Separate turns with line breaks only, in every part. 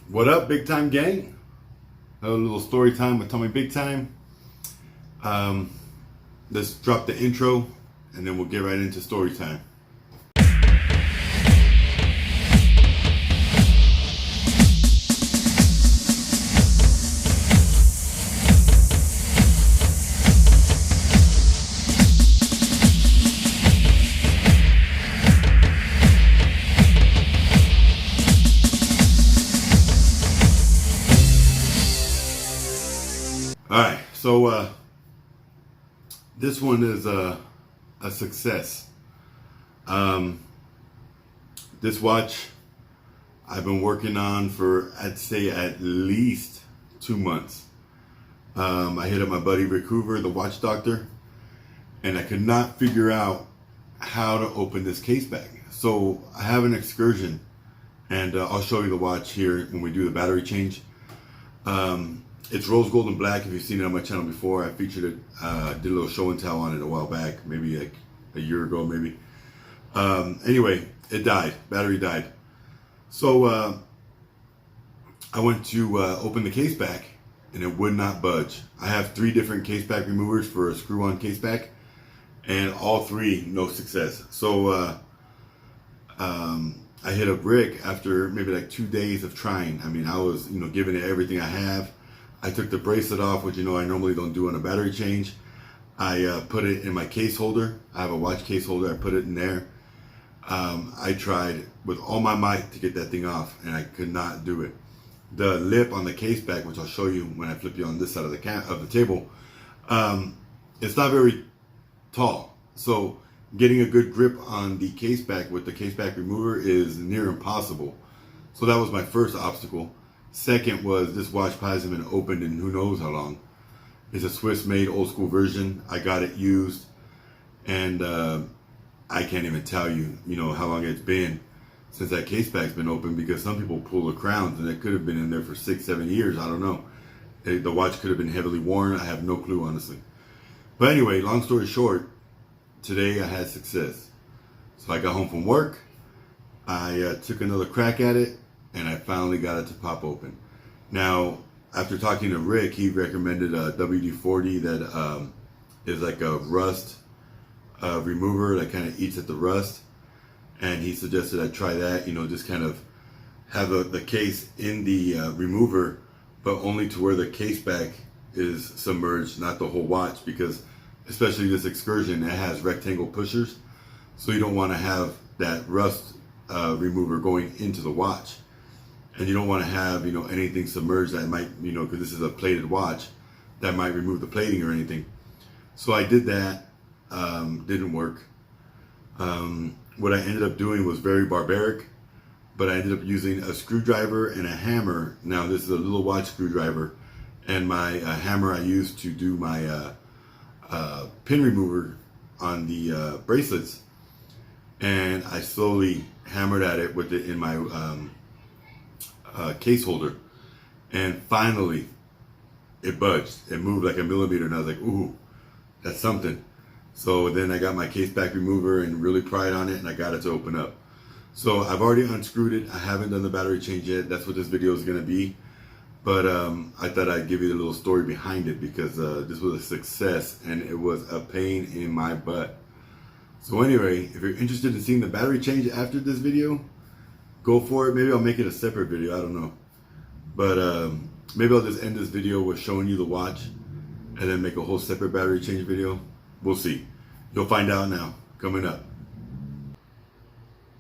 What up, big time gang? A little story time with Tommy Big Time. Let's drop the intro and then we'll get right into story time. Alright, so this one is a success. This watch I've been working on for, I'd say, at least 2 months. I hit up my buddy Rick Hoover, the watch doctor, and I could not figure out how to open this case bag. So I have an Excursion, and I'll show you the watch here when we do the battery change. It's rose gold and black. If you've seen it on my channel before, I featured it, did a little show and tell on it a while back, maybe like a year ago, maybe. Anyway, it died, battery died. So I went to open the case back and it would not budge. I have 3 different case back removers for a screw-on case back, and all 3, no success. So I hit up Rick after maybe like 2 days of trying. I mean, I was, giving it everything I have. I took the bracelet off, which I normally don't do on a battery change. I put it in my case holder. I have a watch case holder. I put it in there. I tried with all my might to get that thing off, and I could not do it. The lip on the case back, which I'll show you when I flip you on this side of the table, it's not very tall. So getting a good grip on the case back with the case back remover is near impossible. So that was my first obstacle. Second was this watch hasn't been opened in who knows how long. It's a Swiss-made old school version. I got it used, and I can't even tell you, how long it's been since that case back's been open, because some people pull the crowns and it could have been in there for 6-7 years. I don't know. The watch could have been heavily worn. I have no clue, honestly. But anyway, long story short, today I had success. So I got home from work. I took another crack at it, and I finally got it to pop open. Now, after talking to Rick, he recommended a WD-40 that is like a rust remover that kind of eats at the rust. And he suggested I try that, just kind of have the case in the remover, but only to where the case back is submerged, not the whole watch, because especially this Excursion, it has rectangle pushers. So you don't want to have that rust remover going into the watch. And you don't want to have, anything submerged that might, because this is a plated watch, that might remove the plating or anything. So I did that, didn't work. What I ended up doing was very barbaric, but I ended up using a screwdriver and a hammer. Now this is a little watch screwdriver, and my hammer I used to do my pin remover on the bracelets, and I slowly hammered at it with it in my case holder, and finally it budged. It moved like a millimeter, and I was like, ooh, that's something. So then I got my case back remover and really pried on it, and I got it to open up. So I've already unscrewed it. I haven't done the battery change yet. That's what this video is going to be. But I thought I'd give you a little story behind it, because this was a success and it was a pain in my butt. So anyway, if you're interested in seeing the battery change after this video, go for it. Maybe I'll make it a separate video. I don't know. But maybe I'll just end this video with showing you the watch and then make a whole separate battery change video. We'll see. You'll find out now, coming up.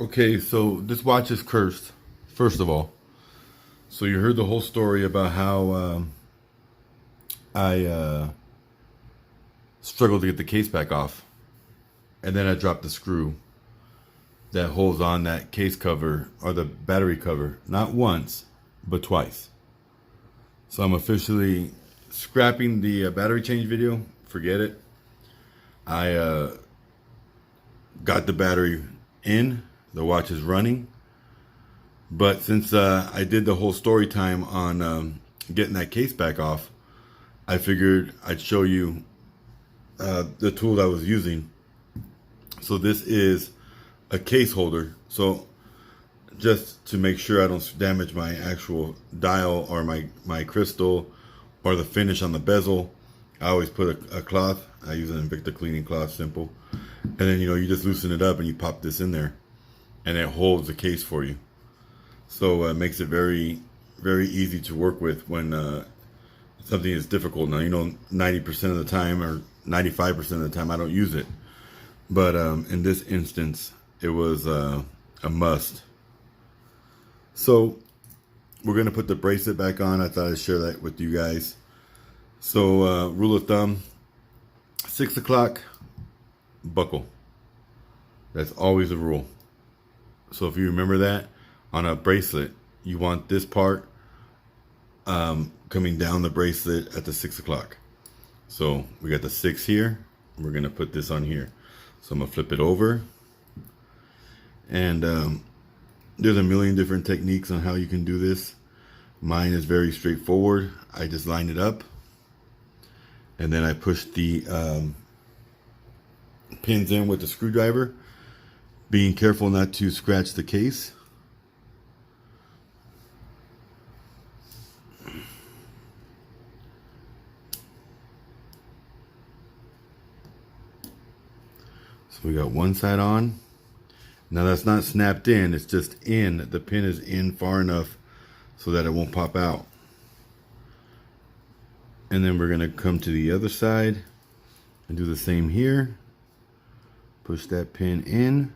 Okay, so this watch is cursed, first of all. So you heard the whole story about how I struggled to get the case back off. And then I dropped the screw that holds on that case cover, or the battery cover, not once, but twice. So I'm officially scrapping the battery change video. Forget it. I got the battery in, the watch is running, but since I did the whole story time on getting that case back off, I figured I'd show you the tool I was using. So this is a case holder. So just to make sure I don't damage my actual dial or my crystal or the finish on the bezel, I always put a cloth. I use an Invicta cleaning cloth, simple. And then, you just loosen it up and you pop this in there and it holds the case for you. So it makes it very, very easy to work with when something is difficult. Now, 90% of the time or 95% of the time I don't use it. But in this instance, it was a must. So we're going to put the bracelet back on. I thought I'd share that with you guys. So rule of thumb, 6 o'clock, buckle. That's always a rule. So if you remember that, on a bracelet, you want this part coming down the bracelet at the 6 o'clock. So we got the 6 here. We're going to put this on here. So I'm going to flip it over. And there's a million different techniques on how you can do this. Mine is very straightforward. I just line it up. And then I push the pins in with the screwdriver, being careful not to scratch the case. So we got one side on. Now that's not snapped in, it's just in. The pin is in far enough so that it won't pop out. And then we're gonna come to the other side and do the same here. Push that pin in.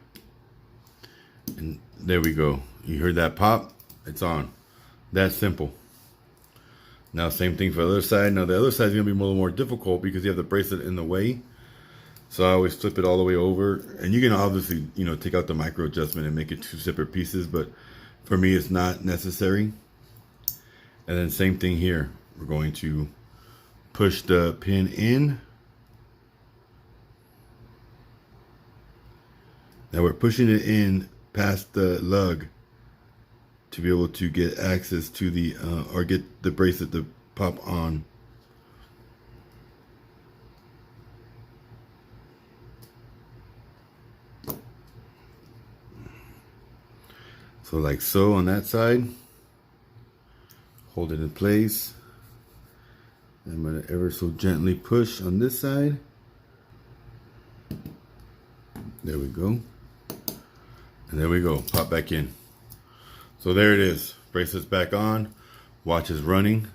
And there we go. You heard that pop? It's on. That's simple. Now same thing for the other side. Now the other side is gonna be a little more difficult because you have the bracelet in the way. So I always flip it all the way over, and you can obviously, take out the micro adjustment and make it 2 separate pieces, but for me, it's not necessary. And then same thing here. We're going to push the pin in. Now we're pushing it in past the lug to be able to get access to the, or get the bracelet to pop on. So like so on that side, hold it in place. I'm going to ever so gently push on this side. There we go. And there we go, pop back in. So there it is, bracelet's back on, watch is running.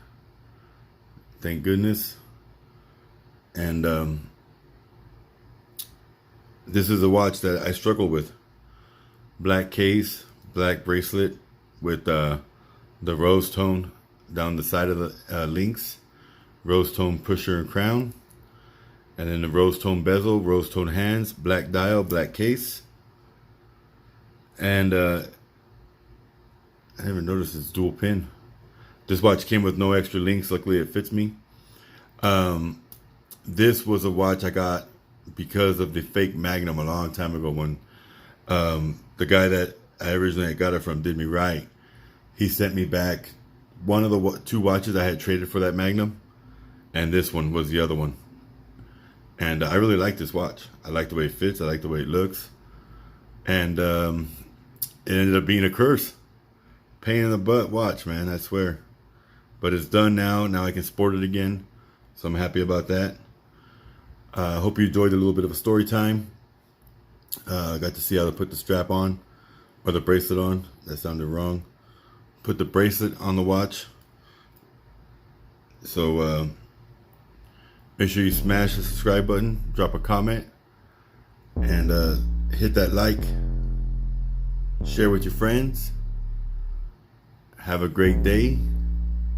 Thank goodness. And this is a watch that I struggle with. Black case, black bracelet with the rose tone down the side of the links, rose tone pusher and crown, and then the rose tone bezel, rose tone hands, black dial, black case. And I never noticed it's dual pin. This watch came with no extra links. Luckily it fits me. This was a watch I got because of the fake Magnum a long time ago when the guy that I originally got it from did me right. He sent me back one of the 2 watches I had traded for that Magnum, and this one was the other one. And I really like this watch. I like the way it fits. I like the way it looks. And it ended up being a curse. Pain in the butt watch, man, I swear. But it's done now. Now I can sport it again. So I'm happy about that. I hope you enjoyed a little bit of a story time. I got to see how to put the strap on. Or the bracelet on. That sounded wrong. Put the bracelet on the watch. So make sure you smash the subscribe button, drop a comment, and hit that like. Share with your friends. Have a great day.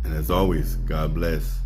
And as always, God bless.